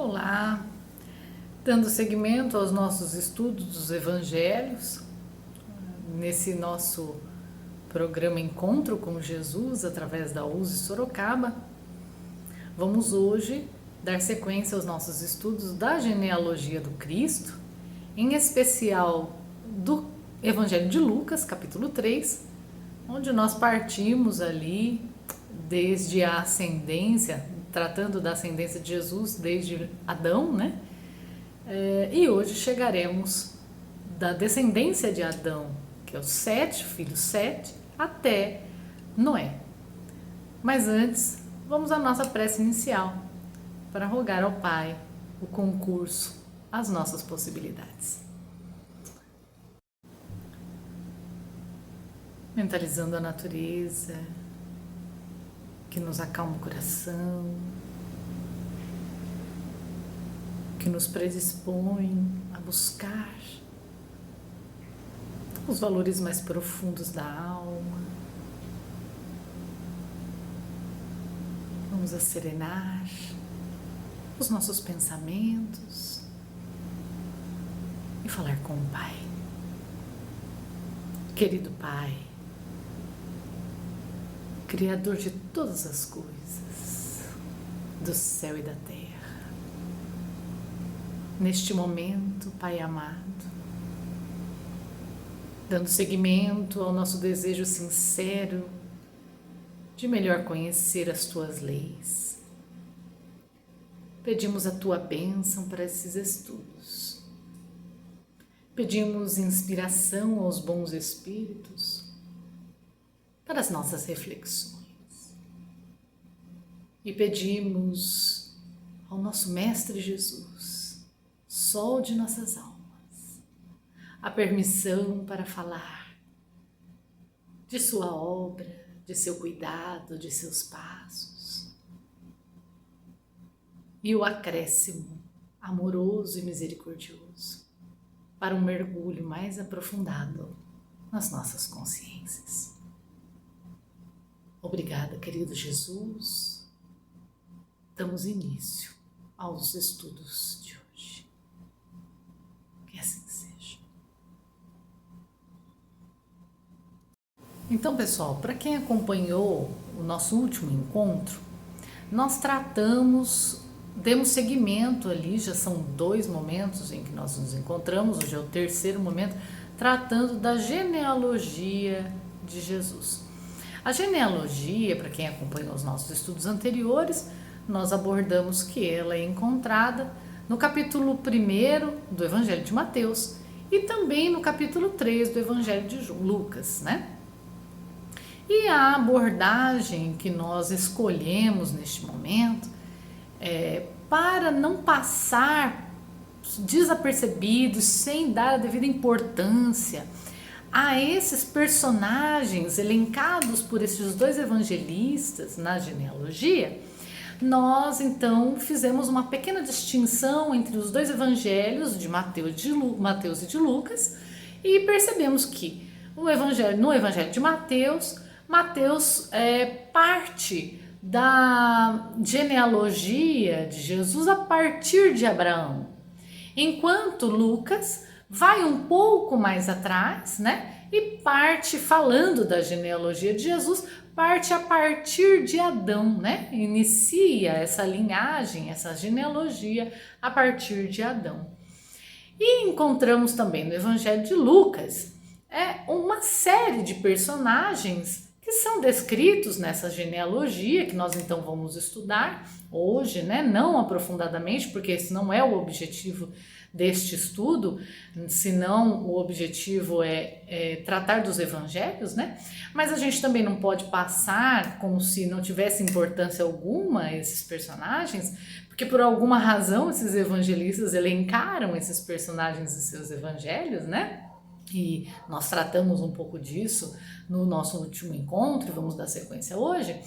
Olá, dando seguimento aos nossos estudos dos evangelhos, nesse nosso programa Encontro com Jesus através da USE Sorocaba, vamos hoje dar sequência aos nossos estudos da genealogia do Cristo, em especial do Evangelho de Lucas, capítulo 3, onde nós partimos ali desde a ascendência, tratando da ascendência de Jesus desde Adão, né? E hoje chegaremos da descendência de Adão, que é o Sete, filho Sete, até Noé. Mas antes, vamos à nossa prece inicial, para rogar ao Pai o concurso, as nossas possibilidades. Mentalizando a natureza, que nos acalma o coração, que nos predispõe a buscar os valores mais profundos da alma. Vamos serenar os nossos pensamentos e falar com o Pai. Querido Pai, Criador de todas as coisas, do céu e da terra, neste momento, Pai amado, dando seguimento ao nosso desejo sincero de melhor conhecer as Tuas leis, pedimos a Tua bênção para esses estudos, pedimos inspiração aos bons espíritos para as nossas reflexões e pedimos ao nosso Mestre Jesus, Sol de nossas almas, a permissão para falar de sua obra, de seu cuidado, de seus passos e o acréscimo amoroso e misericordioso para um mergulho mais aprofundado nas nossas consciências. Obrigada, querido Jesus. Damos início aos estudos de hoje. Que assim seja. Então, pessoal, para quem acompanhou o nosso último encontro, nós demos seguimento ali, já são 2 momentos em que nós nos encontramos, hoje é o 3º momento, tratando da genealogia de Jesus. A genealogia, para quem acompanhou os nossos estudos anteriores, nós abordamos que ela é encontrada no capítulo 1 do Evangelho de Mateus e também no capítulo 3 do Evangelho de Lucas, né? E a abordagem que nós escolhemos neste momento para não passar desapercebidos, sem dar a devida importância a esses personagens elencados por esses 2 evangelistas na genealogia, nós então fizemos uma pequena distinção entre os 2 evangelhos de Mateus e de Lucas e percebemos que no evangelho de Mateus, parte da genealogia de Jesus a partir de Abraão, enquanto Lucas vai um pouco mais atrás, né? E parte falando da genealogia de Jesus, parte a partir de Adão, né? Inicia essa linhagem, essa genealogia a partir de Adão. E encontramos também no Evangelho de Lucas uma série de personagens que são descritos nessa genealogia, que nós então vamos estudar hoje, né? Não aprofundadamente, porque esse não é o objetivo deste estudo, senão o objetivo é tratar dos evangelhos, né? Mas a gente também não pode passar como se não tivesse importância alguma esses personagens, porque por alguma razão esses evangelistas elencaram esses personagens em seus evangelhos, né? E nós tratamos um pouco disso no nosso último encontro e vamos dar sequência hoje.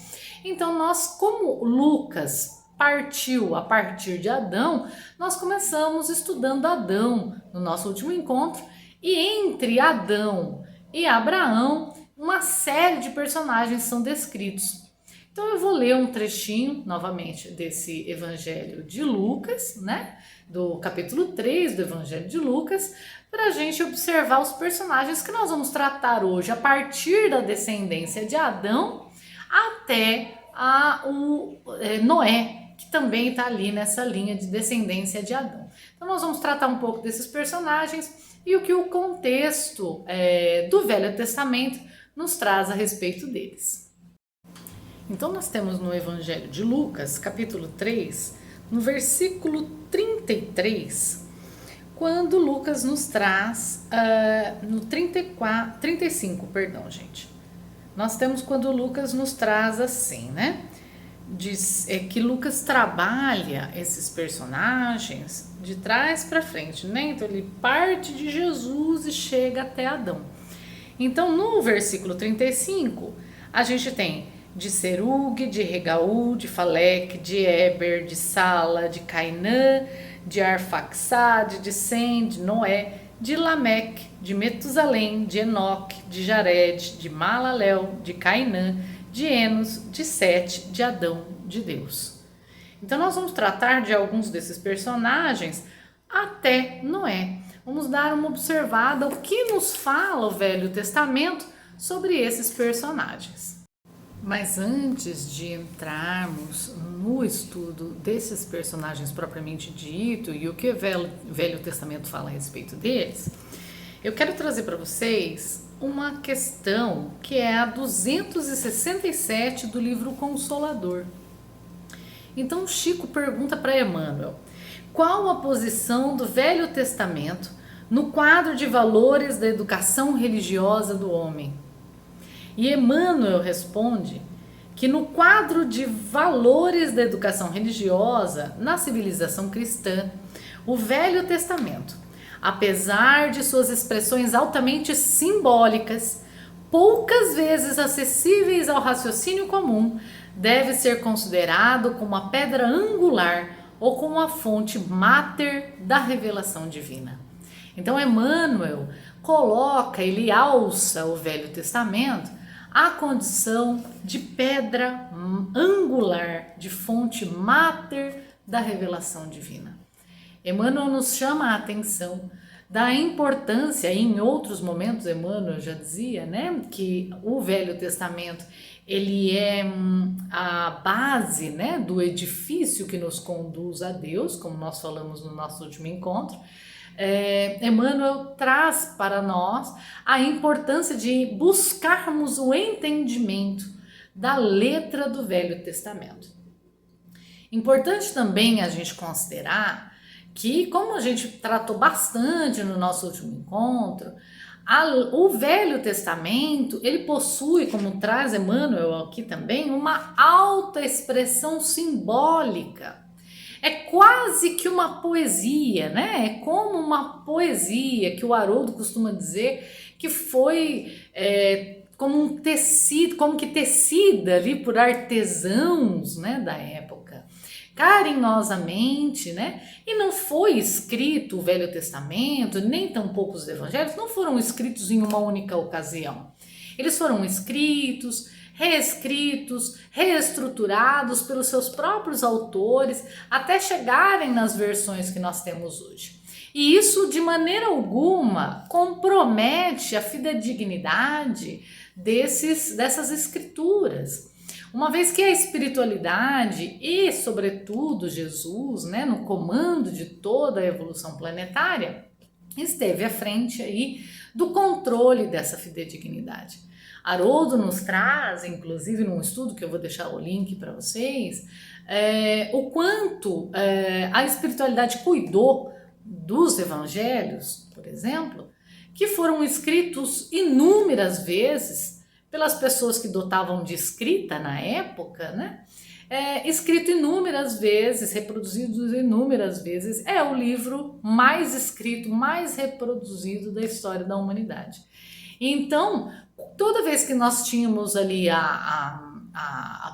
Então nós, como Lucas partiu a partir de Adão, nós começamos estudando Adão no nosso último encontro, e entre Adão e Abraão uma série de personagens são descritos. Então eu vou ler um trechinho novamente desse Evangelho de Lucas, né? Do capítulo 3 do Evangelho de Lucas, para a gente observar os personagens que nós vamos tratar hoje a partir da descendência de Adão até Noé, que também está ali nessa linha de descendência de Adão. Então nós vamos tratar um pouco desses personagens e o que o contexto do Velho Testamento nos traz a respeito deles. Então nós temos no Evangelho de Lucas, capítulo 3, no versículo 33, quando Lucas nos traz, no 35, perdão, gente. Nós temos quando Lucas nos traz assim, né? Diz que Lucas trabalha esses personagens de trás para frente, né? Então ele parte de Jesus e chega até Adão. Então no versículo 35, a gente tem de Serug, de Regaú, de Faleque, de Éber, de Sala, de Cainã, de Arfaxade, de Sem, de Noé, de Lameque, de Metusalém, de Enoque, de Jared, de Malalel, de Cainã, de Enos, de Sete, de Adão, de Deus. Então nós vamos tratar de alguns desses personagens até Noé. Vamos dar uma observada o que nos fala o Velho Testamento sobre esses personagens. Mas antes de entrarmos no estudo desses personagens propriamente dito e o que o Velho Testamento fala a respeito deles, eu quero trazer para vocês uma questão que é a 267 do livro Consolador. Então Chico pergunta para Emmanuel: qual a posição do Velho Testamento no quadro de valores da educação religiosa do homem? E Emmanuel responde que no quadro de valores da educação religiosa na civilização cristã, o Velho Testamento, apesar de suas expressões altamente simbólicas, poucas vezes acessíveis ao raciocínio comum, deve ser considerado como a pedra angular ou como a fonte máter da revelação divina. Então Emmanuel ele alça o Velho Testamento a condição de pedra angular, de fonte máter da revelação divina. Emmanuel nos chama a atenção da importância, e em outros momentos Emmanuel já dizia, né, que o Velho Testamento ele é a base, né, do edifício que nos conduz a Deus, como nós falamos no nosso último encontro. Emmanuel traz para nós a importância de buscarmos o entendimento da letra do Velho Testamento. Importante também a gente considerar que, como a gente tratou bastante no nosso último encontro, o Velho Testamento ele possui, como traz Emmanuel aqui também, uma alta expressão simbólica. É quase que uma poesia, né? É como uma poesia que o Haroldo costuma dizer que foi como um tecido, como que tecida ali por artesãos, né, da época, carinhosamente, né? E não foi escrito o Velho Testamento, nem tampouco os Evangelhos, não foram escritos em uma única ocasião. Eles foram escritos, reescritos, reestruturados pelos seus próprios autores até chegarem nas versões que nós temos hoje. E isso de maneira alguma compromete a fidedignidade dessas escrituras. Uma vez que a espiritualidade e, sobretudo, Jesus, né, no comando de toda a evolução planetária, esteve à frente aí do controle dessa fidedignidade. Haroldo nos traz, inclusive num estudo que eu vou deixar o link para vocês, o quanto a espiritualidade cuidou dos evangelhos, por exemplo, que foram escritos inúmeras vezes pelas pessoas que dotavam de escrita na época, né? Escrito inúmeras vezes, reproduzido inúmeras vezes, é o livro mais escrito, mais reproduzido da história da humanidade. Então, toda vez que nós tínhamos ali a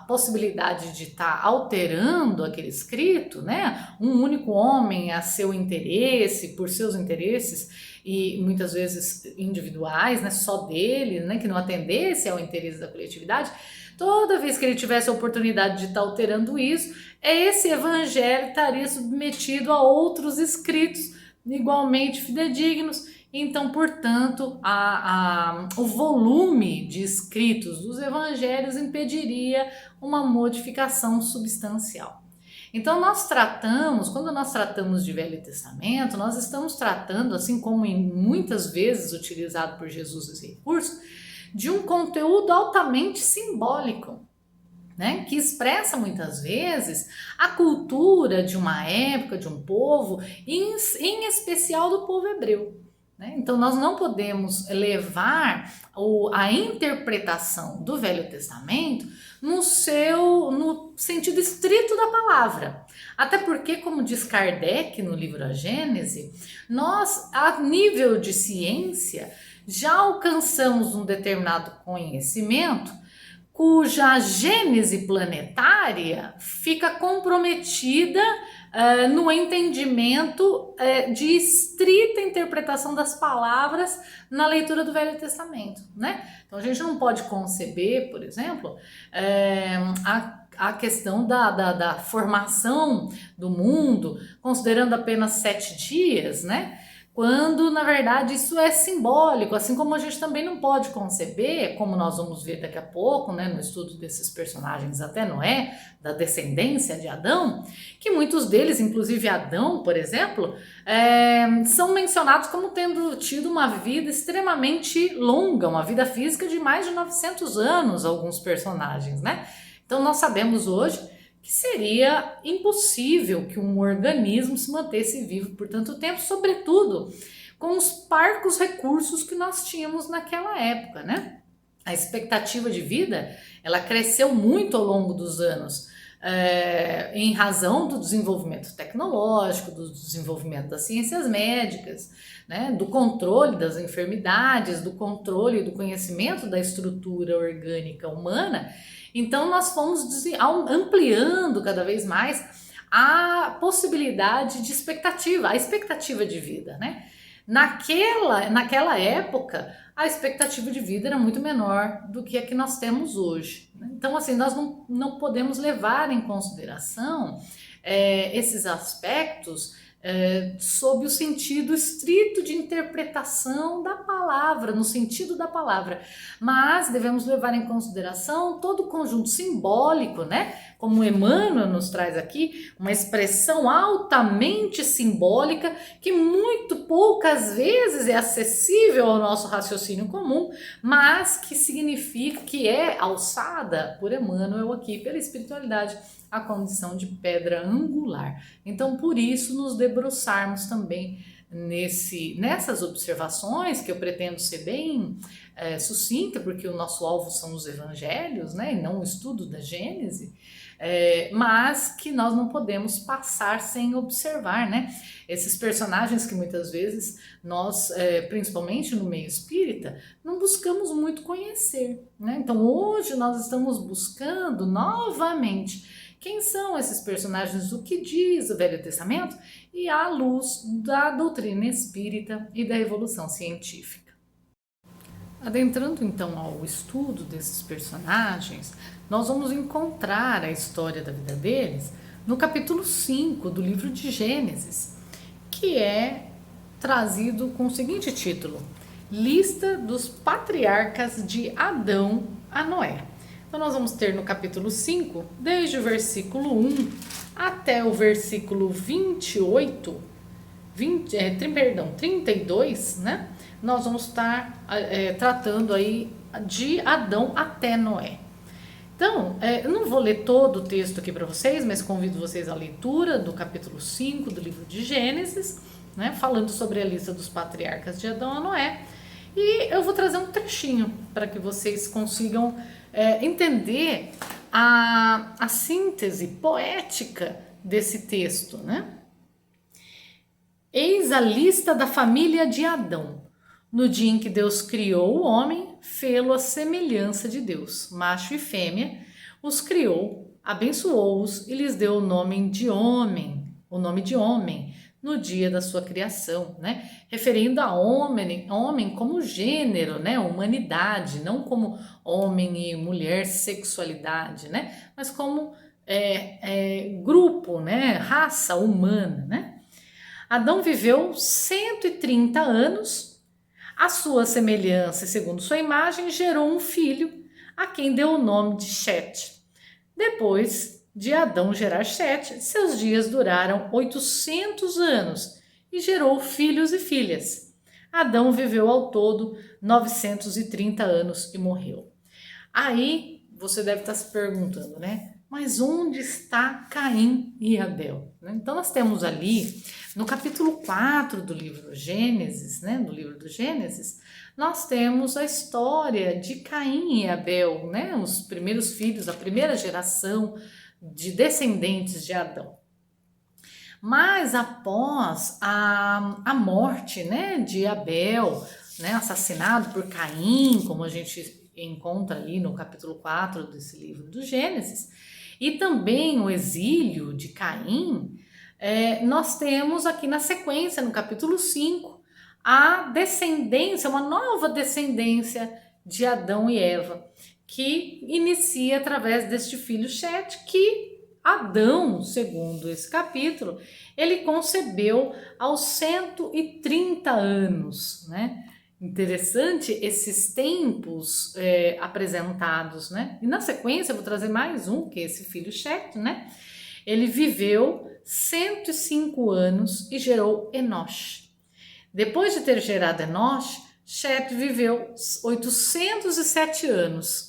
possibilidade de estar alterando aquele escrito, né, um único homem a seu interesse, por seus interesses e muitas vezes individuais, né, só dele, né, que não atendesse ao interesse da coletividade, toda vez que ele tivesse a oportunidade de estar alterando isso, esse evangelho estaria submetido a outros escritos igualmente fidedignos. Então, portanto, o volume de escritos dos evangelhos impediria uma modificação substancial. Então, quando nós tratamos de Velho Testamento, nós estamos tratando, assim como muitas vezes utilizado por Jesus esse recurso, de um conteúdo altamente simbólico, né, que expressa muitas vezes a cultura de uma época, de um povo, em especial do povo hebreu. Né? Então nós não podemos levar a interpretação do Velho Testamento no sentido estrito da palavra. Até porque, como diz Kardec no livro A Gênese, nós, a nível de ciência, já alcançamos um determinado conhecimento cuja gênese planetária fica comprometida no entendimento de estrita interpretação das palavras na leitura do Velho Testamento, né? Então a gente não pode conceber, por exemplo, a questão da formação do mundo, considerando apenas 7 dias, né? Quando, na verdade, isso é simbólico, assim como a gente também não pode conceber, como nós vamos ver daqui a pouco, né, no estudo desses personagens até Noé, da descendência de Adão, que muitos deles, inclusive Adão, por exemplo, são mencionados como tendo tido uma vida extremamente longa, uma vida física de mais de 900 anos, alguns personagens, né? Então nós sabemos hoje que seria impossível que um organismo se mantesse vivo por tanto tempo, sobretudo com os parcos recursos que nós tínhamos naquela época, né? A expectativa de vida, ela cresceu muito ao longo dos anos, em razão do desenvolvimento tecnológico, do desenvolvimento das ciências médicas, né? Do controle das enfermidades, do controle e do conhecimento da estrutura orgânica humana. Então nós fomos ampliando cada vez mais a possibilidade de expectativa, a expectativa de vida, né? Naquela época, a expectativa de vida era muito menor do que a que nós temos hoje. Então, assim, nós não podemos levar em consideração esses aspectos sob o sentido estrito de interpretação da palavra, no sentido da palavra, mas devemos levar em consideração todo o conjunto simbólico, né? Como Emmanuel nos traz aqui, uma expressão altamente simbólica que muito poucas vezes é acessível ao nosso raciocínio comum, mas que significa que é alçada por Emmanuel aqui pela espiritualidade a condição de pedra angular. Então, por isso, nos debruçarmos também nessas observações, que eu pretendo ser bem sucinta, porque o nosso alvo são os evangelhos, né, e não o estudo da Gênese, mas que nós não podemos passar sem observar, né, esses personagens que muitas vezes nós, principalmente no meio espírita, não buscamos muito conhecer, né? Então hoje nós estamos buscando novamente quem são esses personagens, o que diz o Velho Testamento e à luz da doutrina espírita e da evolução científica. Adentrando então ao estudo desses personagens, nós vamos encontrar a história da vida deles no capítulo 5 do livro de Gênesis, que é trazido com o seguinte título: Lista dos patriarcas de Adão a Noé. Então nós vamos ter no capítulo 5, desde o versículo 1 até o versículo 32, né? Nós vamos estar tratando aí de Adão até Noé. Então, eu não vou ler todo o texto aqui para vocês, mas convido vocês à leitura do capítulo 5 do livro de Gênesis, né? Falando sobre a lista dos patriarcas de Adão a Noé. E eu vou trazer um trechinho para que vocês consigam entender a síntese poética desse texto, né? Eis a lista da família de Adão. No dia em que Deus criou o homem, fê-lo à semelhança de Deus. Macho e fêmea, os criou, abençoou-os e lhes deu o nome de homem, no dia da sua criação, né? Referindo a homem como gênero, né? Humanidade, não como homem e mulher, sexualidade, né? Mas como grupo, né? Raça humana, né? Adão viveu 130 anos, a sua semelhança e segundo sua imagem gerou um filho, a quem deu o nome de Sete. Depois de Adão gerar Sete, seus dias duraram 800 anos e gerou filhos e filhas. Adão viveu ao todo 930 anos e morreu. Aí você deve estar se perguntando, né? Mas onde está Caim e Abel? Então nós temos ali, no capítulo 4 do livro Gênesis, né? Do livro do Gênesis, nós temos a história de Caim e Abel, né? Os primeiros filhos, a primeira geração de descendentes de Adão. Mas após a morte, né, de Abel, né, assassinado por Caim, como a gente encontra ali no capítulo 4 desse livro do Gênesis, e também o exílio de Caim, nós temos aqui na sequência, no capítulo 5, a descendência, uma nova descendência de Adão e Eva, que inicia através deste filho Sete, que Adão, segundo esse capítulo, ele concebeu aos 130 anos, né? Interessante esses tempos apresentados, né? E na sequência eu vou trazer mais um, que é esse filho Sete, né? Ele viveu 105 anos e gerou Enosh. Depois de ter gerado Enosh, Sete viveu 807 anos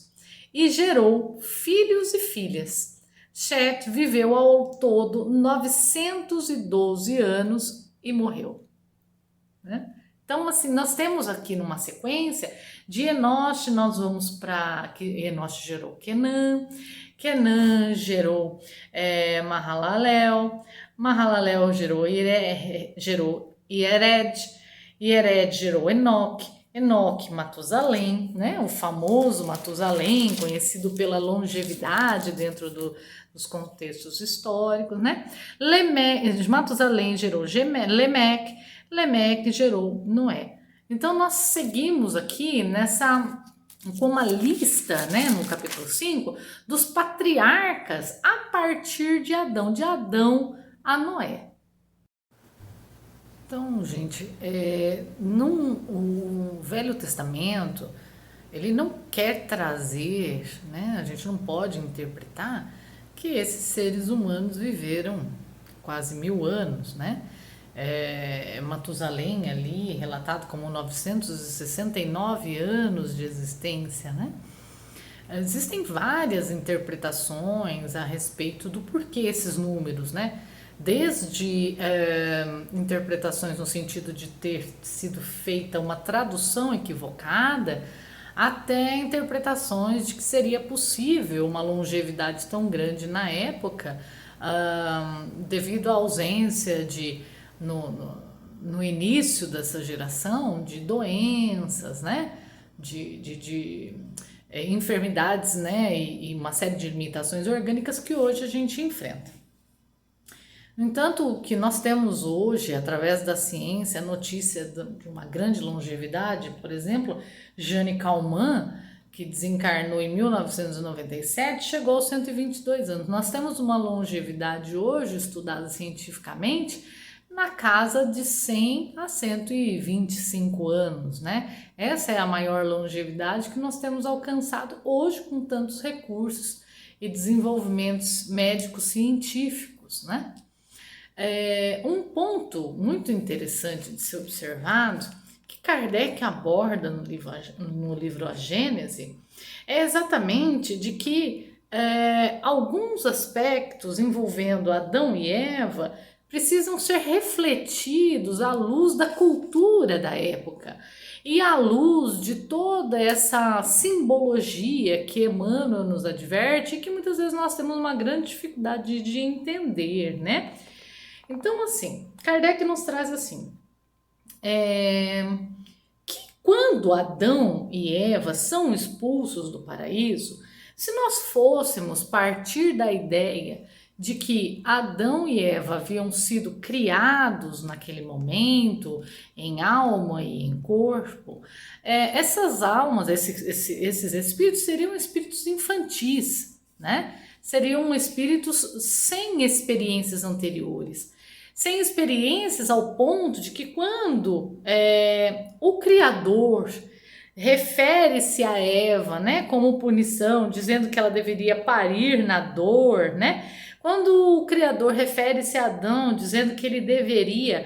e gerou filhos e filhas. Sete viveu ao todo 912 anos e morreu, né? Então, assim, nós temos aqui numa sequência de Enosh, nós vamos para que Enosh gerou Quenã, Quenã gerou Mahalalel, Mahalalel gerou Iered, Iered gerou Enoque, Enoque Matusalém, né? O famoso Matusalém, conhecido pela longevidade dentro dos contextos históricos, né? Matusalém gerou Lemeque, Lemeque gerou Noé. Então nós seguimos aqui com uma lista, né, no capítulo 5, dos patriarcas a partir de Adão a Noé. Então, gente, o Velho Testamento, ele não quer trazer, né, a gente não pode interpretar que esses seres humanos viveram quase 1000 anos, né? Matusalém ali relatado como 969 anos de existência, né? Existem várias interpretações a respeito do porquê esses números, né? Desde interpretações no sentido de ter sido feita uma tradução equivocada, até interpretações de que seria possível uma longevidade tão grande na época, devido à ausência no início dessa geração de doenças, né? de enfermidades, né? E uma série de limitações orgânicas que hoje a gente enfrenta. No entanto, o que nós temos hoje, através da ciência, a notícia de uma grande longevidade, por exemplo, Jane Kalman, que desencarnou em 1997, chegou aos 122 anos. Nós temos uma longevidade hoje, estudada cientificamente, na casa de 100 a 125 anos, né? Essa é a maior longevidade que nós temos alcançado hoje com tantos recursos e desenvolvimentos médicos científicos, né? Um ponto muito interessante de ser observado, que Kardec aborda no livro A Gênese, é exatamente de que alguns aspectos envolvendo Adão e Eva precisam ser refletidos à luz da cultura da época e à luz de toda essa simbologia que Emmanuel nos adverte e que muitas vezes nós temos uma grande dificuldade de entender, né? Então, assim, Kardec nos traz assim, que quando Adão e Eva são expulsos do paraíso, se nós fôssemos partir da ideia de que Adão e Eva haviam sido criados naquele momento, em alma e em corpo, essas almas, esses espíritos seriam espíritos infantis, né? Seriam espíritos sem experiências anteriores, sem experiências ao ponto de que quando o Criador refere-se a Eva, né, como punição, dizendo que ela deveria parir na dor, né? Quando o Criador refere-se a Adão, dizendo que ele deveria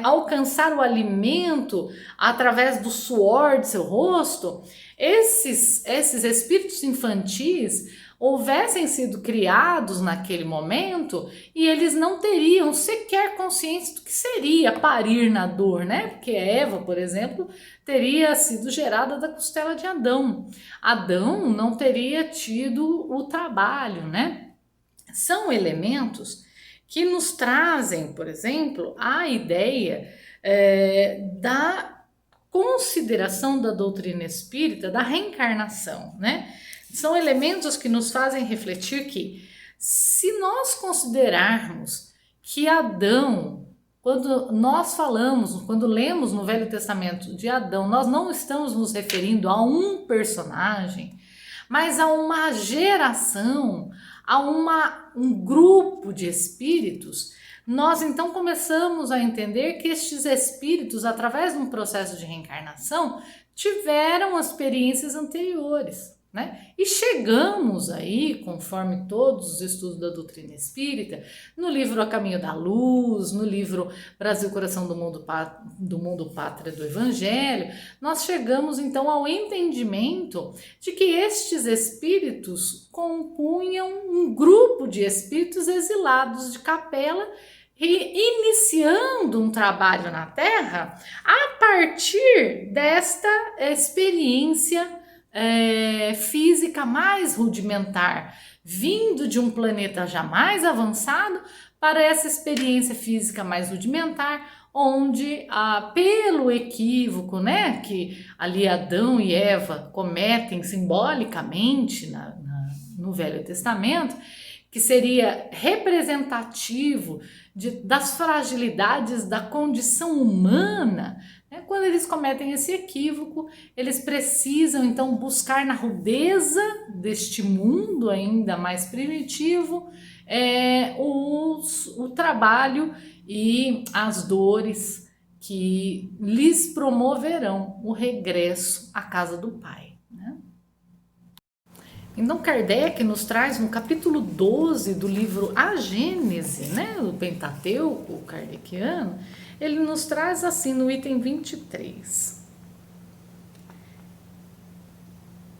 alcançar o alimento através do suor de seu rosto, esses espíritos infantis houvessem sido criados naquele momento e eles não teriam sequer consciência do que seria parir na dor, né? Porque Eva, por exemplo, teria sido gerada da costela de Adão. Adão não teria tido o trabalho, né? São elementos que nos trazem, por exemplo, a ideia da consideração da doutrina espírita da reencarnação, né? São elementos que nos fazem refletir que, se nós considerarmos que Adão, quando nós falamos, quando lemos no Velho Testamento de Adão, nós não estamos nos referindo a um personagem, mas a uma geração, a um grupo de espíritos, nós então começamos a entender que estes espíritos, através de um processo de reencarnação, tiveram experiências anteriores, né? E chegamos aí, conforme todos os estudos da doutrina espírita, no livro A Caminho da Luz, no livro Brasil, Coração do Mundo, Pátria do Evangelho, nós chegamos então ao entendimento de que estes espíritos compunham um grupo de espíritos exilados de capela e iniciando um trabalho na Terra a partir desta experiência física mais rudimentar, vindo de um planeta já mais avançado para essa experiência física mais rudimentar, onde pelo equívoco, né, que ali Adão e Eva cometem simbolicamente no Velho Testamento, que seria representativo das fragilidades da condição humana, né? Quando eles cometem esse equívoco, eles precisam então buscar na rudeza deste mundo ainda mais primitivo o trabalho e as dores que lhes promoverão o regresso à casa do Pai. Então Kardec nos traz no capítulo 12 do livro A Gênese, né, do Pentateuco kardeciano, ele nos traz assim no item 23.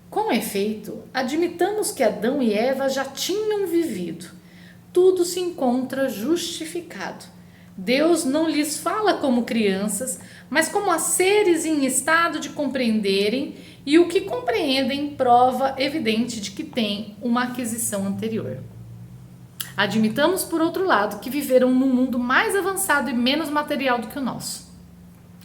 Com efeito, admitamos que Adão e Eva já tinham vivido. Tudo se encontra justificado. Deus não lhes fala como crianças, mas como a seres em estado de compreenderem, e o que compreendem prova evidente de que têm uma aquisição anterior. Admitamos, por outro lado, que viveram num mundo mais avançado e menos material do que o nosso,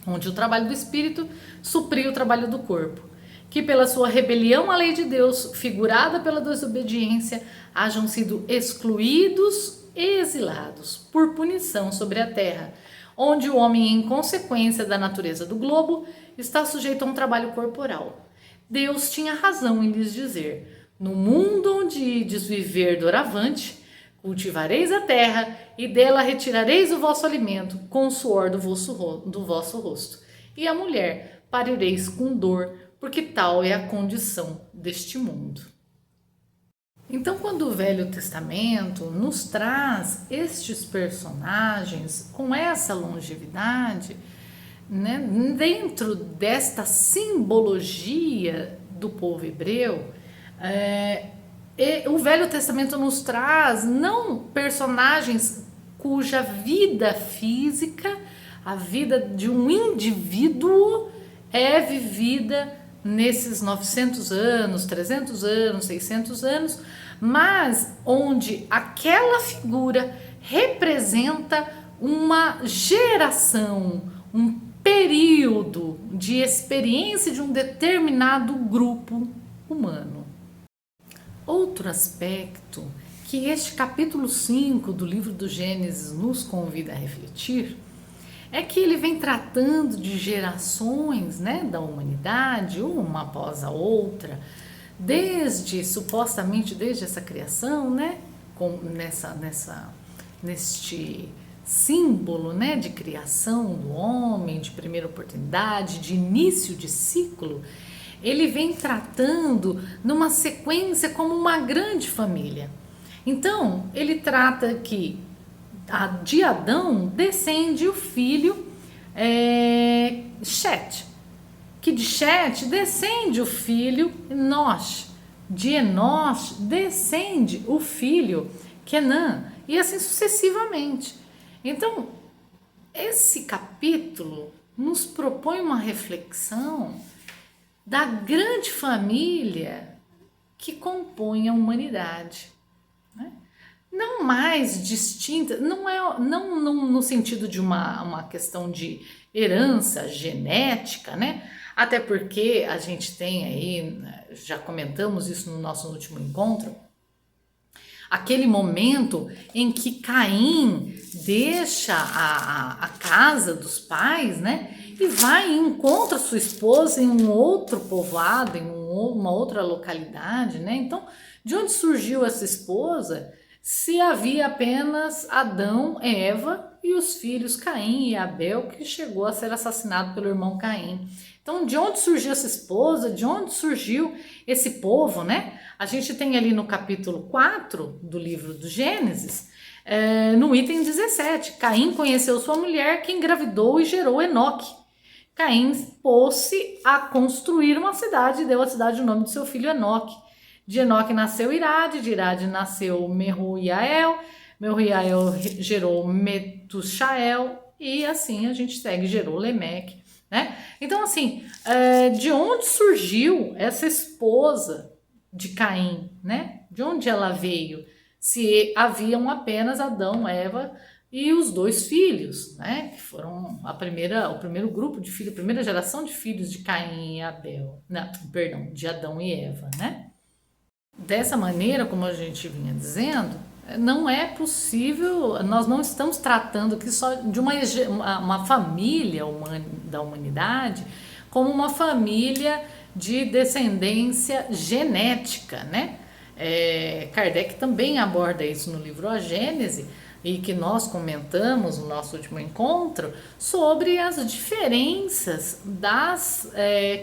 onde o trabalho do espírito supria o trabalho do corpo, que pela sua rebelião à lei de Deus, figurada pela desobediência, hajam sido excluídos e exilados por punição sobre a terra, onde o homem, em consequência da natureza do globo, está sujeito a um trabalho corporal. Deus tinha razão em lhes dizer: no mundo onde ides viver doravante, cultivareis a terra e dela retirareis o vosso alimento com o suor do vosso rosto. E a mulher parireis com dor, porque tal é a condição deste mundo. Então, quando o Velho Testamento nos traz estes personagens com essa longevidade, né, dentro desta simbologia do povo hebreu, o Velho Testamento nos traz não personagens cuja vida física, a vida de um indivíduo é vivida nesses 900 anos, 300 anos, 600 anos, mas onde aquela figura representa uma geração, um período de experiência de um determinado grupo humano. Outro aspecto que este capítulo 5 do livro do Gênesis nos convida a refletir é que ele vem tratando de gerações, né, da humanidade, uma após a outra, supostamente desde essa criação, né, neste símbolo, né, de criação do homem, de primeira oportunidade, de início de ciclo. Ele vem tratando numa sequência como uma grande família. Então, ele trata que de Adão descende o filho Sete, que de Sete descende o filho Enosh, de Enosh descende o filho Quenã, e assim sucessivamente. Então, esse capítulo nos propõe uma reflexão da grande família que compõe a humanidade, né? Não mais distinta, não no sentido de uma questão de herança genética, né? Até porque a gente tem aí, já comentamos isso no nosso último encontro, aquele momento em que Caim deixa a casa dos pais, né? E vai e encontra sua esposa em um outro povoado, em uma outra localidade, né? Então, de onde surgiu essa esposa? Se havia apenas Adão, Eva e os filhos Caim e Abel, que chegou a ser assassinado pelo irmão Caim. Então, de onde surgiu essa esposa? De onde surgiu esse povo, né? A gente tem ali no capítulo 4 do livro do Gênesis, no item 17, Caim conheceu sua mulher, que engravidou e gerou Enoque. Caim pôs-se a construir uma cidade e deu à cidade o nome de seu filho Enoque. De Enoque nasceu Irade, de Irade nasceu Mehujael, Mehujael gerou Metushael, e assim a gente segue, gerou Lemeque, né? Então assim, de onde surgiu essa esposa de Caim, né? De onde ela veio? Se haviam apenas Adão, Eva e os dois filhos, né? Que foram o primeiro grupo de filhos, a primeira geração de filhos de Caim e Abel, não, perdão, de Adão e Eva, né? Dessa maneira, como a gente vinha dizendo, não é possível, nós não estamos tratando aqui só de uma família da humanidade como uma família de descendência genética, né? Kardec também aborda isso no livro A Gênese, e que nós comentamos no nosso último encontro, sobre as diferenças das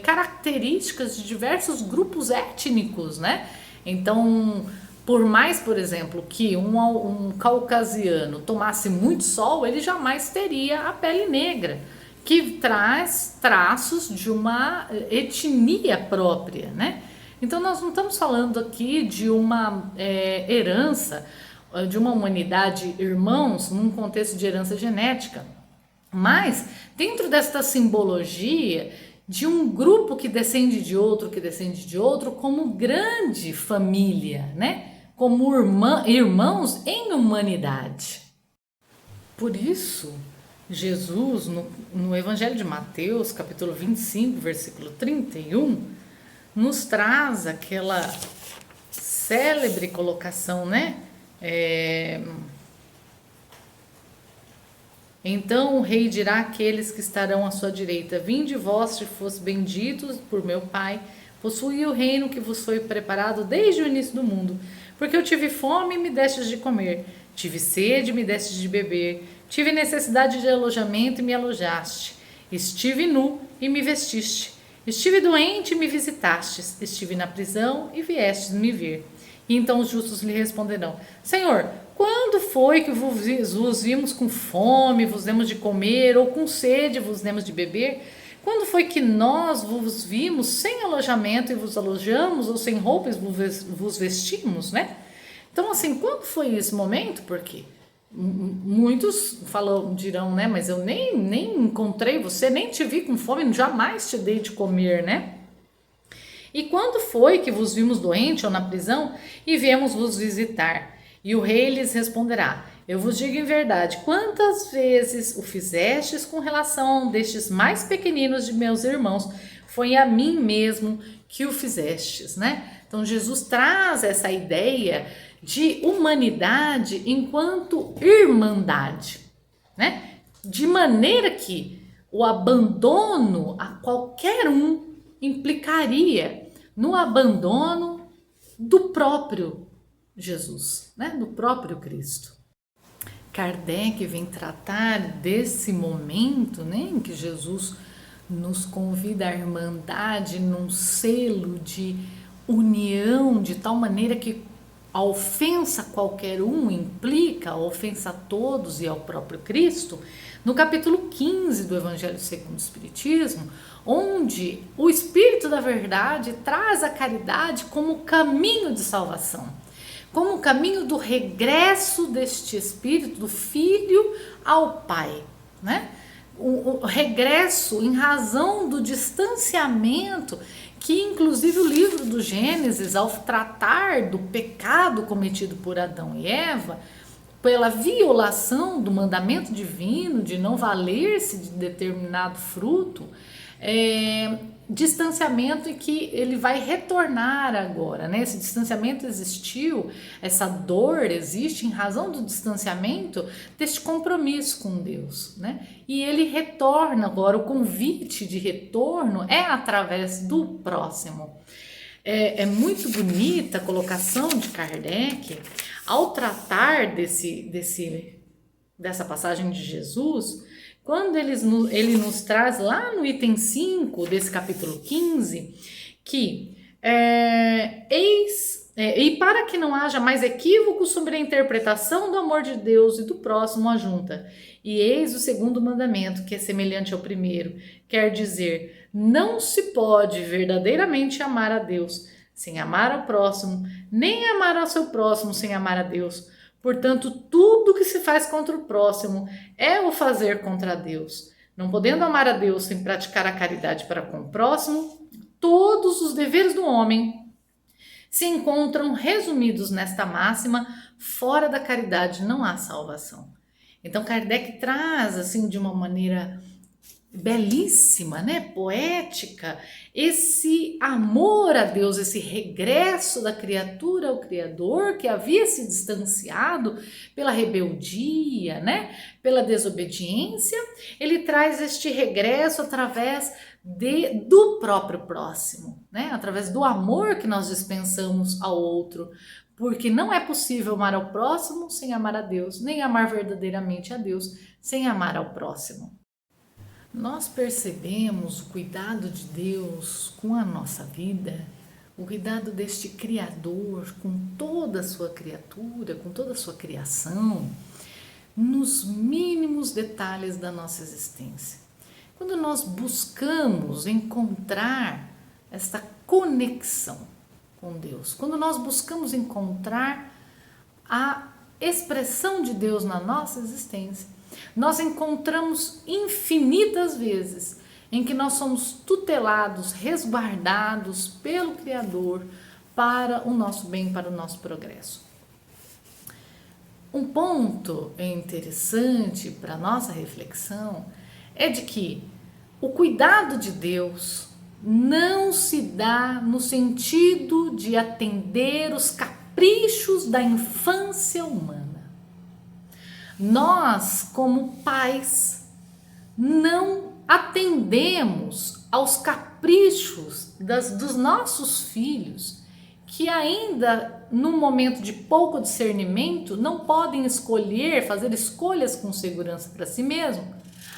características de diversos grupos étnicos, né? Então, por mais, por exemplo, que um caucasiano tomasse muito sol, ele jamais teria a pele negra, que traz traços de uma etnia própria, né? Então, nós não estamos falando aqui de uma herança, de uma humanidade irmãos, num contexto de herança genética, mas dentro desta simbologia de um grupo que descende de outro, como grande família, né? Como irmãos em humanidade. Por isso, Jesus, no Evangelho de Mateus, capítulo 25, versículo 31, nos traz aquela célebre colocação, né? Então o rei dirá àqueles que estarão à sua direita: vinde vós, se fosse benditos por meu Pai, possuí o reino que vos foi preparado desde o início do mundo. Porque eu tive fome e me destes de comer, tive sede e me destes de beber, tive necessidade de alojamento e me alojaste, estive nu e me vestiste, estive doente e me visitastes, estive na prisão e viestes me ver. E então os justos lhe responderão: Senhor, quando foi que vos vimos com fome, vos demos de comer, ou com sede, vos demos de beber? Quando foi que nós vos vimos sem alojamento e vos alojamos, ou sem roupas vos vestimos, né? Então, assim, quando foi esse momento? Porque muitos dirão, né? Mas eu nem encontrei você, nem te vi com fome, jamais te dei de comer, né? E quando foi que vos vimos doente ou na prisão e viemos vos visitar? E o rei lhes responderá: eu vos digo em verdade, quantas vezes o fizestes com relação a um destes mais pequeninos de meus irmãos, foi a mim mesmo que o fizestes, né? Então Jesus traz essa ideia de humanidade enquanto irmandade, né? De maneira que o abandono a qualquer um implicaria no abandono do próprio Jesus, né? Do próprio Cristo. Kardec vem tratar desse momento, né, em que Jesus nos convida à irmandade num selo de união, de tal maneira que a ofensa a qualquer um implica a ofensa a todos e ao próprio Cristo, no capítulo 15 do Evangelho segundo o Espiritismo, onde o Espírito da Verdade traz a caridade como caminho de salvação, como o caminho do regresso deste Espírito, do Filho ao Pai, né? O regresso em razão do distanciamento que inclusive o livro do Gênesis, ao tratar do pecado cometido por Adão e Eva, pela violação do mandamento divino de não valer-se de determinado fruto, distanciamento em que ele vai retornar agora, né? Esse distanciamento existiu, essa dor existe em razão do distanciamento deste compromisso com Deus, né? E ele retorna agora, o convite de retorno é através do próximo. É muito bonita a colocação de Kardec ao tratar dessa passagem de Jesus, quando ele nos traz lá no item 5 desse capítulo 15, que e para que não haja mais equívocos sobre a interpretação do amor de Deus e do próximo, ajunta, e eis o segundo mandamento, que é semelhante ao primeiro, quer dizer, não se pode verdadeiramente amar a Deus sem amar ao próximo, nem amar ao seu próximo sem amar a Deus. Portanto, tudo que se faz contra o próximo é o fazer contra Deus. Não podendo amar a Deus sem praticar a caridade para com o próximo, todos os deveres do homem se encontram resumidos nesta máxima: fora da caridade não há salvação. Então Kardec traz assim de uma maneira belíssima, né, poética, esse amor a Deus, esse regresso da criatura ao Criador que havia se distanciado pela rebeldia, né, pela desobediência. Ele traz este regresso através do próprio próximo, né, através do amor que nós dispensamos ao outro, porque não é possível amar ao próximo sem amar a Deus, nem amar verdadeiramente a Deus sem amar ao próximo. Nós percebemos o cuidado de Deus com a nossa vida, o cuidado deste Criador com toda a sua criatura, com toda a sua criação, nos mínimos detalhes da nossa existência. Quando nós buscamos encontrar esta conexão com Deus, quando nós buscamos encontrar a expressão de Deus na nossa existência, nós encontramos infinitas vezes em que nós somos tutelados, resguardados pelo Criador para o nosso bem, para o nosso progresso. Um ponto interessante para a nossa reflexão é de que o cuidado de Deus não se dá no sentido de atender os caprichos da infância humana. Nós, como pais, não atendemos aos caprichos dos nossos filhos, que ainda, num momento de pouco discernimento, não podem escolher, fazer escolhas com segurança para si mesmo,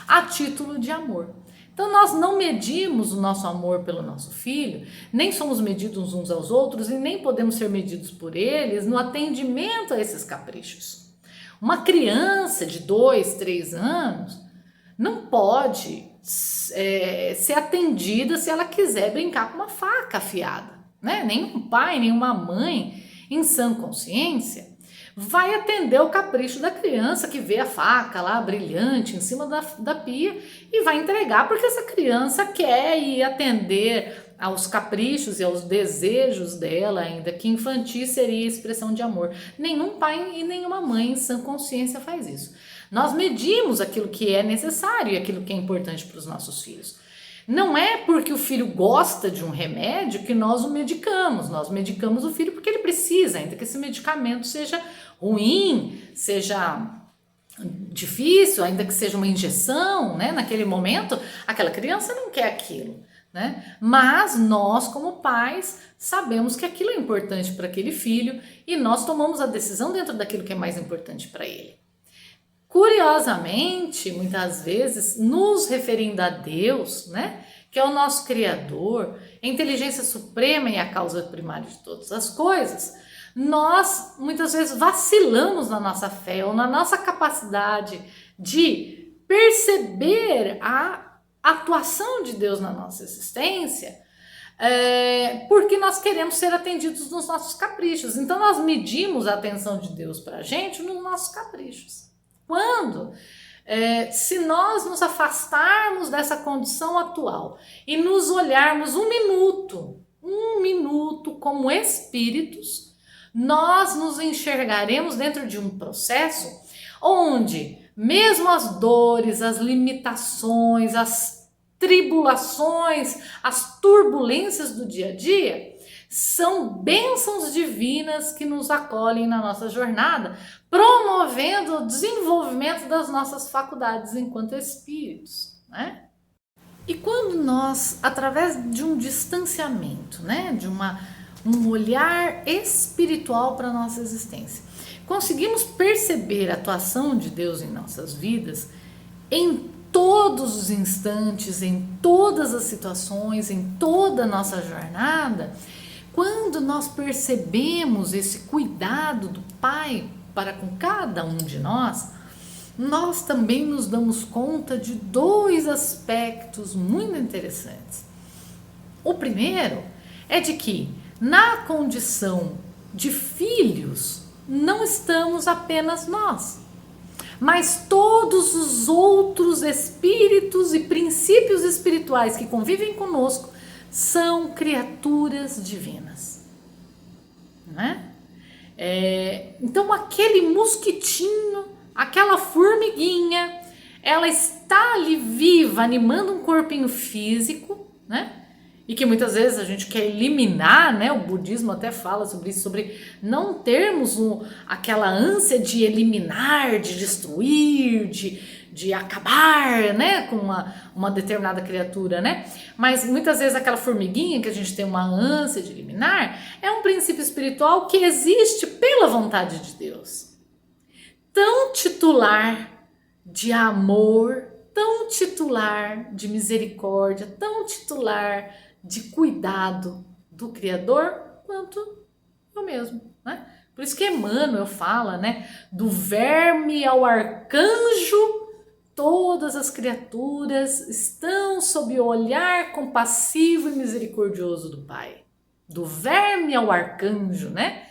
a título de amor. Então nós não medimos o nosso amor pelo nosso filho, nem somos medidos uns aos outros e nem podemos ser medidos por eles no atendimento a esses caprichos. Uma criança de 2, 3 anos não pode ser atendida se ela quiser brincar com uma faca afiada, né? Nenhum pai, nenhuma mãe, em sã consciência, vai atender o capricho da criança que vê a faca lá brilhante em cima da pia e vai entregar porque essa criança quer ir atender aos caprichos e aos desejos dela, ainda que infantil seria a expressão de amor. Nenhum pai e nenhuma mãe em sã consciência faz isso. Nós medimos aquilo que é necessário e aquilo que é importante para os nossos filhos. Não é porque o filho gosta de um remédio que nós o medicamos. Nós medicamos o filho porque ele precisa, ainda que esse medicamento seja ruim, seja difícil, ainda que seja uma injeção, né? Naquele momento, aquela criança não quer aquilo, né? Mas nós, como pais, sabemos que aquilo é importante para aquele filho e nós tomamos a decisão dentro daquilo que é mais importante para ele. Curiosamente, muitas vezes, nos referindo a Deus, né, que é o nosso Criador, a inteligência suprema e a causa primária de todas as coisas, nós muitas vezes vacilamos na nossa fé ou na nossa capacidade de perceber a atuação de Deus na nossa existência, porque nós queremos ser atendidos nos nossos caprichos. Então nós medimos a atenção de Deus para a gente nos nossos caprichos. Quando, se nós nos afastarmos dessa condição atual e nos olharmos um minuto como espíritos, nós nos enxergaremos dentro de um processo onde mesmo as dores, as limitações, as tribulações, as turbulências do dia a dia são bênçãos divinas que nos acolhem na nossa jornada, promovendo o desenvolvimento das nossas faculdades enquanto espíritos, né? E quando nós, através de um distanciamento, né, de um olhar espiritual para a nossa existência, conseguimos perceber a atuação de Deus em nossas vidas em todos os instantes, em todas as situações, em toda a nossa jornada, quando nós percebemos esse cuidado do Pai para com cada um de nós, nós também nos damos conta de dois aspectos muito interessantes. O primeiro é de que, na condição de filhos, não estamos apenas nós, mas todos os outros espíritos e princípios espirituais que convivem conosco são criaturas divinas, né? Então aquele mosquitinho, aquela formiguinha, ela está ali viva, animando um corpinho físico, né? E que muitas vezes a gente quer eliminar, né? O budismo até fala sobre isso, sobre não termos aquela ânsia de eliminar, de destruir, de acabar, né, com uma determinada criatura, né? Mas muitas vezes aquela formiguinha que a gente tem uma ânsia de eliminar é um princípio espiritual que existe pela vontade de Deus. Tão titular de amor, tão titular de misericórdia, tão titular de cuidado do Criador quanto eu mesmo, né? Por isso que Emmanuel fala, né, do verme ao arcanjo, todas as criaturas estão sob o olhar compassivo e misericordioso do Pai. Do verme ao arcanjo, né?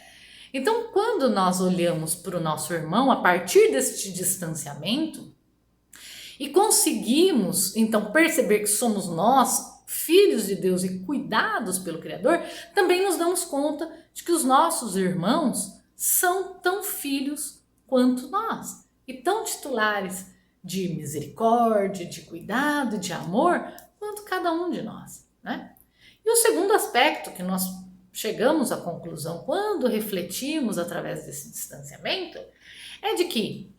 Então, quando nós olhamos para o nosso irmão a partir deste distanciamento e conseguimos, então, perceber que somos nós, filhos de Deus e cuidados pelo Criador, também nos damos conta de que os nossos irmãos são tão filhos quanto nós e tão titulares de misericórdia, de cuidado, de amor, quanto cada um de nós, né? E o segundo aspecto que nós chegamos à conclusão quando refletimos através desse distanciamento é de que,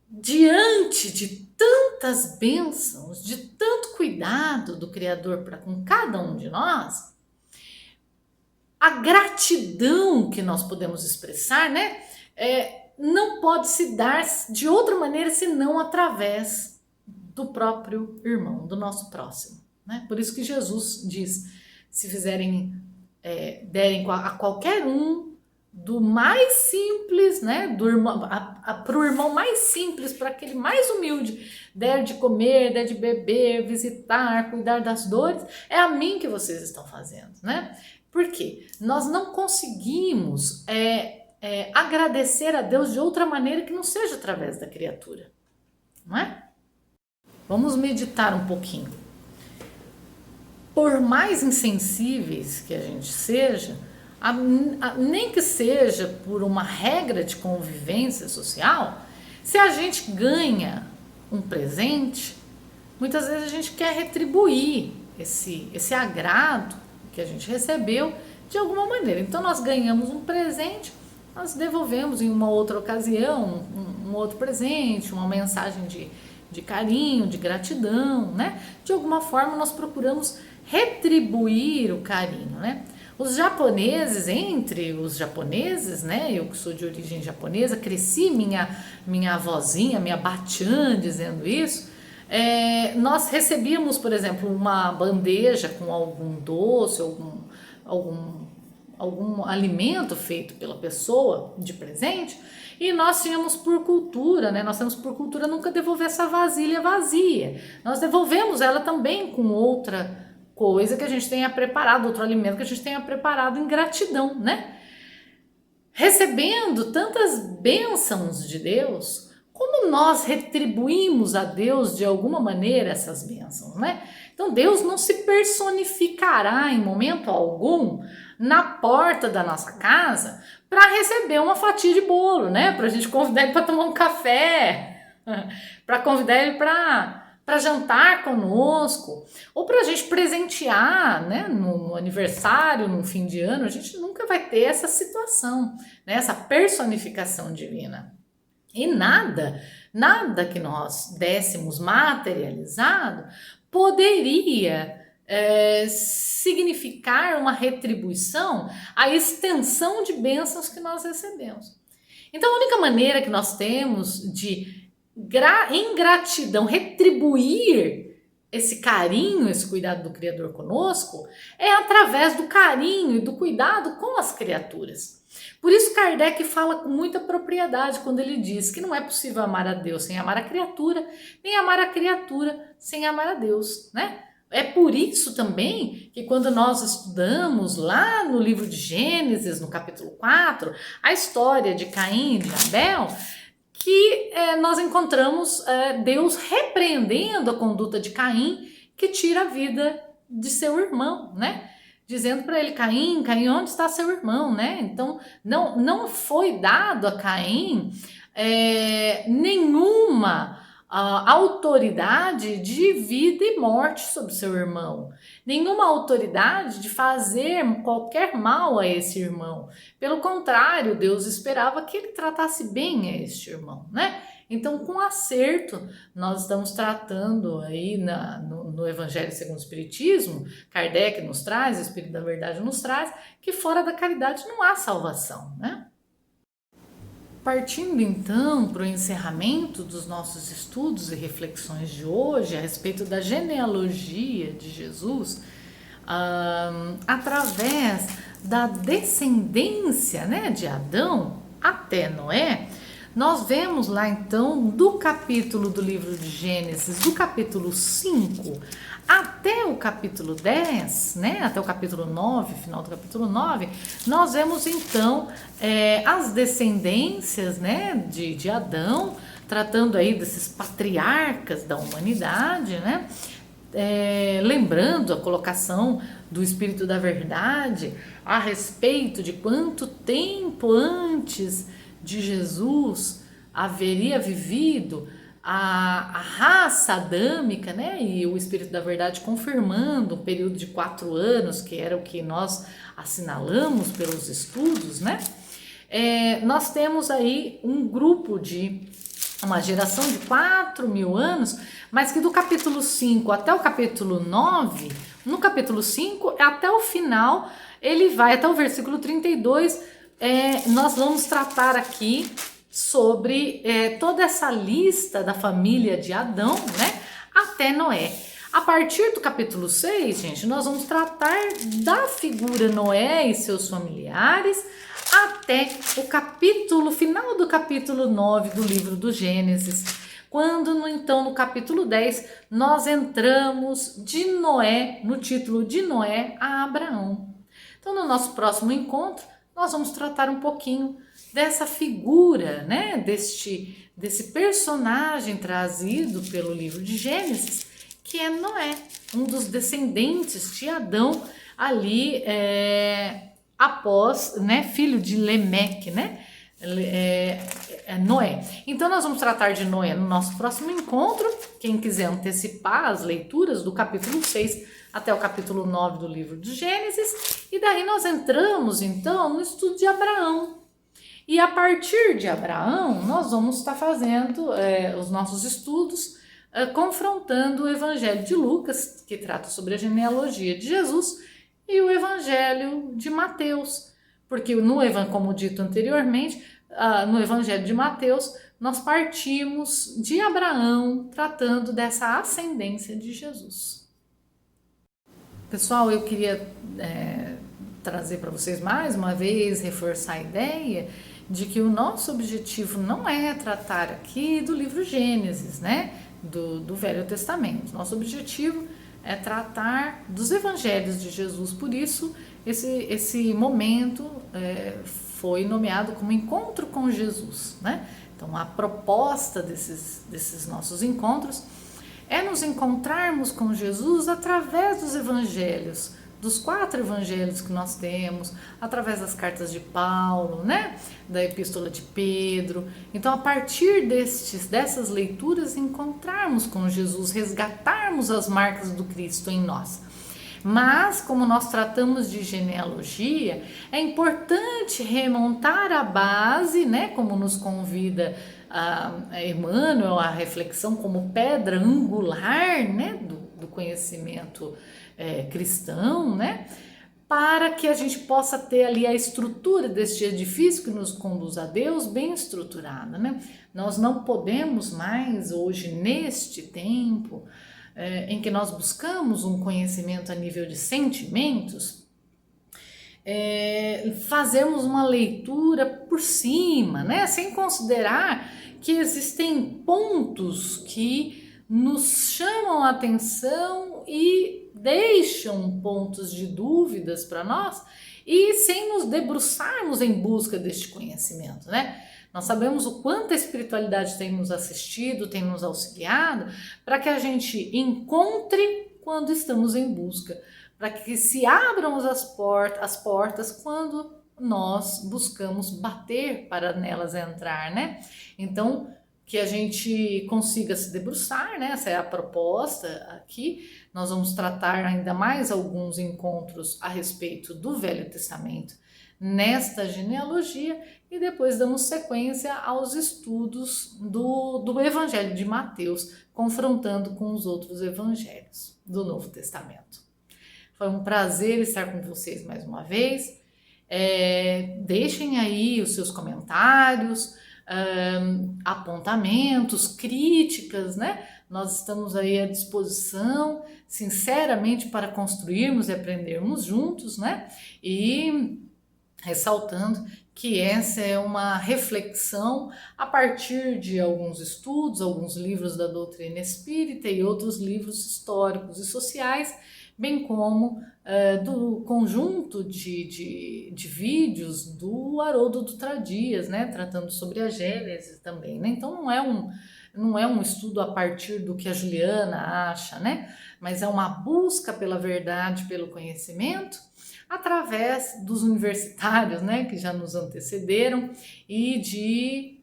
diante de tantas bênçãos, de tanto cuidado do Criador para com cada um de nós, a gratidão que nós podemos expressar, né, não pode se dar de outra maneira senão através do próprio irmão, do nosso próximo, né? Por isso que Jesus diz, se fizerem, derem a qualquer um, do mais simples, né, para o irmão mais simples, para aquele mais humilde, der de comer, der de beber, visitar, cuidar das dores, é a mim que vocês estão fazendo, né? Por quê? Nós não conseguimos agradecer a Deus de outra maneira que não seja através da criatura, não é? Vamos meditar um pouquinho. Por mais insensíveis que a gente seja, nem que seja por uma regra de convivência social, se a gente ganha um presente, muitas vezes a gente quer retribuir, esse agrado que a gente recebeu de alguma maneira. Então nós ganhamos um presente, nós devolvemos em uma outra ocasião um outro presente, uma mensagem de carinho, de gratidão, né? De alguma forma nós procuramos retribuir o carinho, né? Os japoneses, entre os japoneses, né? Eu que sou de origem japonesa, cresci minha avózinha, minha batiã dizendo isso. Nós recebíamos, por exemplo, uma bandeja com algum doce, algum alimento feito pela pessoa de presente, e nós tínhamos por cultura, né? Nós temos por cultura nunca devolver essa vasilha vazia. Nós devolvemos ela também com outra coisa que a gente tenha preparado, outro alimento que a gente tenha preparado em gratidão, né? Recebendo tantas bênçãos de Deus, como nós retribuímos a Deus de alguma maneira essas bênçãos, né? Então Deus não se personificará em momento algum na porta da nossa casa para receber uma fatia de bolo, né? Para a gente convidar ele para tomar um café, para convidar ele para jantar conosco, ou para a gente presentear, né? No aniversário, no fim de ano, a gente nunca vai ter essa situação, né? Essa personificação divina. E nada que nós dessemos materializado poderia significar uma retribuição à extensão de bênçãos que nós recebemos. Então a única maneira que nós temos de, em gratidão, retribuir esse carinho, esse cuidado do Criador conosco, é através do carinho e do cuidado com as criaturas. Por isso Kardec fala com muita propriedade quando ele diz que não é possível amar a Deus sem amar a criatura, nem amar a criatura sem amar a Deus, né? É por isso também que quando nós estudamos lá no livro de Gênesis, no capítulo 4, a história de Caim e de Abel, que nós encontramos Deus repreendendo a conduta de Caim, que tira a vida de seu irmão, né? Dizendo para ele, Caim, onde está seu irmão, né? Então, não foi dado a Caim nenhuma autoridade de vida e morte sobre seu irmão, nenhuma autoridade de fazer qualquer mal a esse irmão. Pelo contrário, Deus esperava que ele tratasse bem a este irmão, né? Então, com acerto, nós estamos tratando aí no Evangelho segundo o Espiritismo, Kardec nos traz, o Espírito da Verdade nos traz, que fora da caridade não há salvação, né? Partindo então para o encerramento dos nossos estudos e reflexões de hoje a respeito da genealogia de Jesus, através da descendência, né, de Adão até Noé, nós vemos lá então do capítulo do livro de Gênesis, do capítulo 5 até o capítulo 10, né, até o capítulo 9, final do capítulo 9, nós vemos então as descendências, né, de Adão, tratando aí desses patriarcas da humanidade, né, lembrando a colocação do Espírito da Verdade a respeito de quanto tempo antes de Jesus haveria vivido a raça adâmica, né? E o Espírito da Verdade confirmando um período de 4 anos, que era o que nós assinalamos pelos estudos, né? Nós temos aí um grupo de uma geração de 4.000 anos, mas que do capítulo 5 até o capítulo 9, no capítulo 5 até o final, ele vai até o versículo 32, nós vamos tratar aqui sobre toda essa lista da família de Adão, né, até Noé. A partir do capítulo 6, gente, nós vamos tratar da figura Noé e seus familiares até o final do capítulo 9 do livro do Gênesis, quando então no capítulo 10 nós entramos de Noé, no título de Noé a Abraão. Então no nosso próximo encontro nós vamos tratar um pouquinho dessa figura, né, desse personagem trazido pelo livro de Gênesis, que é Noé, um dos descendentes de Adão ali após, né, filho de Lemeque, né? Noé. Então nós vamos tratar de Noé no nosso próximo encontro. Quem quiser antecipar as leituras do capítulo 6 até o capítulo 9 do livro de Gênesis, e daí nós entramos então no estudo de Abraão. E a partir de Abraão nós vamos estar fazendo os nossos estudos confrontando o Evangelho de Lucas, que trata sobre a genealogia de Jesus, e o Evangelho de Mateus, porque como dito anteriormente, no Evangelho de Mateus, nós partimos de Abraão, tratando dessa ascendência de Jesus. Pessoal, eu queria trazer para vocês mais uma vez, reforçar a ideia de que o nosso objetivo não é tratar aqui do livro Gênesis, né, do Velho Testamento. Nosso objetivo é tratar dos evangelhos de Jesus, por isso esse momento foi nomeado como Encontro com Jesus, né? Então a proposta desses nossos encontros é nos encontrarmos com Jesus através dos evangelhos, dos 4 evangelhos que nós temos, através das cartas de Paulo, né? Da epístola de Pedro. Então, a partir dessas leituras, encontrarmos com Jesus, resgatarmos as marcas do Cristo em nós. Mas, como nós tratamos de genealogia, é importante remontar a base, né? Como nos convida a Emmanuel, a reflexão como pedra angular, né? Do conhecimento cristão, né? Para que a gente possa ter ali a estrutura deste edifício que nos conduz a Deus bem estruturada, né? Nós não podemos mais hoje, neste tempo, em que nós buscamos um conhecimento a nível de sentimentos, fazermos uma leitura por cima, né? Sem considerar que existem pontos que nos chamam a atenção e deixam pontos de dúvidas para nós, e sem nos debruçarmos em busca deste conhecimento, né? Nós sabemos o quanto a espiritualidade tem nos assistido, tem nos auxiliado, para que a gente encontre quando estamos em busca, para que se abram as portas quando nós buscamos bater para nelas entrar, né? Então, que a gente consiga se debruçar, né? Essa é a proposta aqui. Nós vamos tratar ainda mais alguns encontros a respeito do Velho Testamento nesta genealogia, e depois damos sequência aos estudos do Evangelho de Mateus, confrontando com os outros evangelhos do Novo Testamento. Foi um prazer estar com vocês mais uma vez. Deixem aí os seus comentários, apontamentos, críticas, né? Nós estamos aí à disposição, sinceramente, para construirmos e aprendermos juntos, né? E ressaltando que essa é uma reflexão a partir de alguns estudos, alguns livros da doutrina espírita e outros livros históricos e sociais, bem como do conjunto de vídeos do Haroldo Dutra Dias, né, tratando sobre a Gênese também, né? Então não é um estudo a partir do que a Juliana acha, né, mas é uma busca pela verdade, pelo conhecimento, através dos universitários, né, que já nos antecederam, e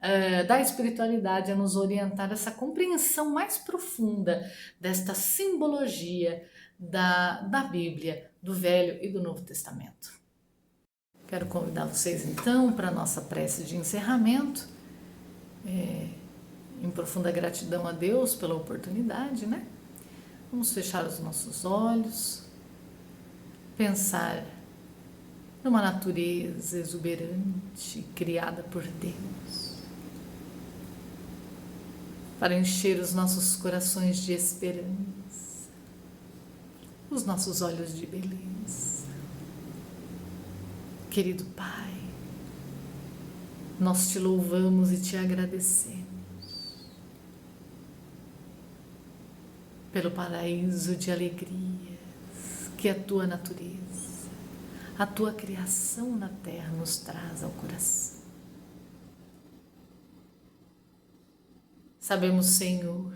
da espiritualidade a nos orientar essa compreensão mais profunda desta simbologia da Bíblia, do Velho e do Novo Testamento. Quero convidar vocês então para a nossa prece de encerramento, em profunda gratidão a Deus pela oportunidade, né? Vamos fechar os nossos olhos, pensar numa natureza exuberante criada por Deus, para encher os nossos corações de esperança, os nossos olhos de beleza. Querido Pai, nós te louvamos e te agradecemos pelo paraíso de alegrias que a tua natureza, a tua criação na terra nos traz ao coração. Sabemos, Senhor,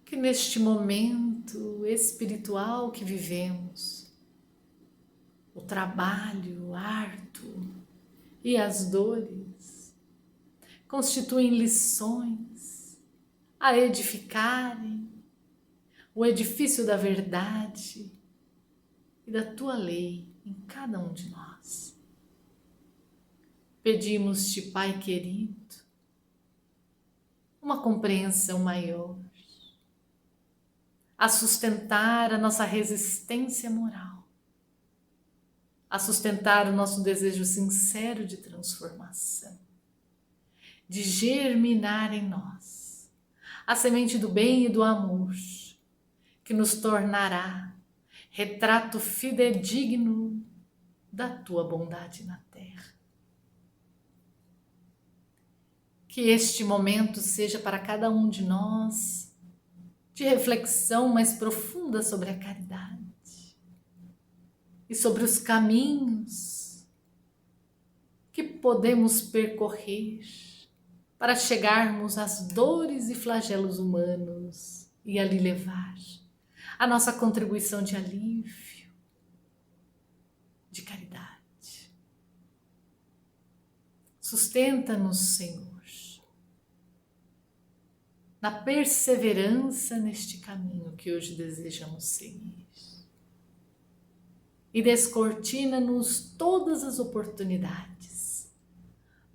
que neste momento espiritual que vivemos, o trabalho árduo e as dores constituem lições a edificarem o edifício da verdade e da tua lei em cada um de nós. Pedimos-te, Pai querido, uma compreensão maior, a sustentar a nossa resistência moral, a sustentar o nosso desejo sincero de transformação, de germinar em nós a semente do bem e do amor, que nos tornará retrato fidedigno da tua bondade na terra. Que este momento seja para cada um de nós de reflexão mais profunda sobre a caridade e sobre os caminhos que podemos percorrer para chegarmos às dores e flagelos humanos e ali levar a nossa contribuição de alívio, de caridade. Sustenta-nos, Senhor, na perseverança neste caminho que hoje desejamos seguir. E descortina-nos todas as oportunidades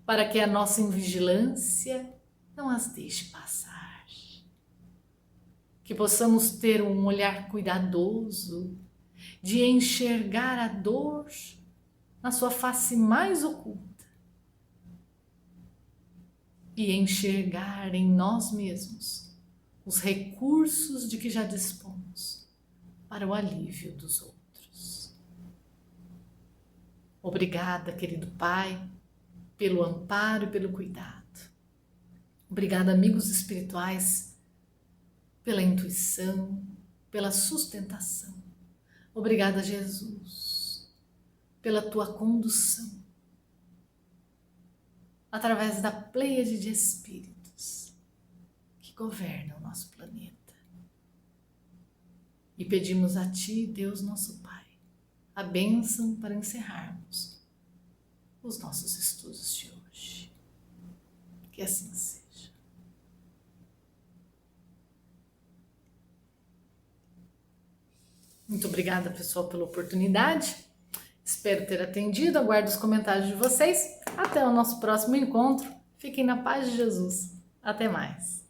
para que a nossa invigilância não as deixe passar. Que possamos ter um olhar cuidadoso de enxergar a dor na sua face mais oculta e enxergar em nós mesmos os recursos de que já dispomos para o alívio dos outros. Obrigada, querido Pai, pelo amparo e pelo cuidado. Obrigada, amigos espirituais, pela intuição, pela sustentação. Obrigada, Jesus, pela tua condução através da pleiade de espíritos que governam o nosso planeta. E pedimos a Ti, Deus nosso Pai, a bênção para encerrarmos os nossos estudos de hoje. Que assim seja. Muito obrigada, pessoal, pela oportunidade. Espero ter atendido. Aguardo os comentários de vocês. Até o nosso próximo encontro. Fiquem na paz de Jesus. Até mais.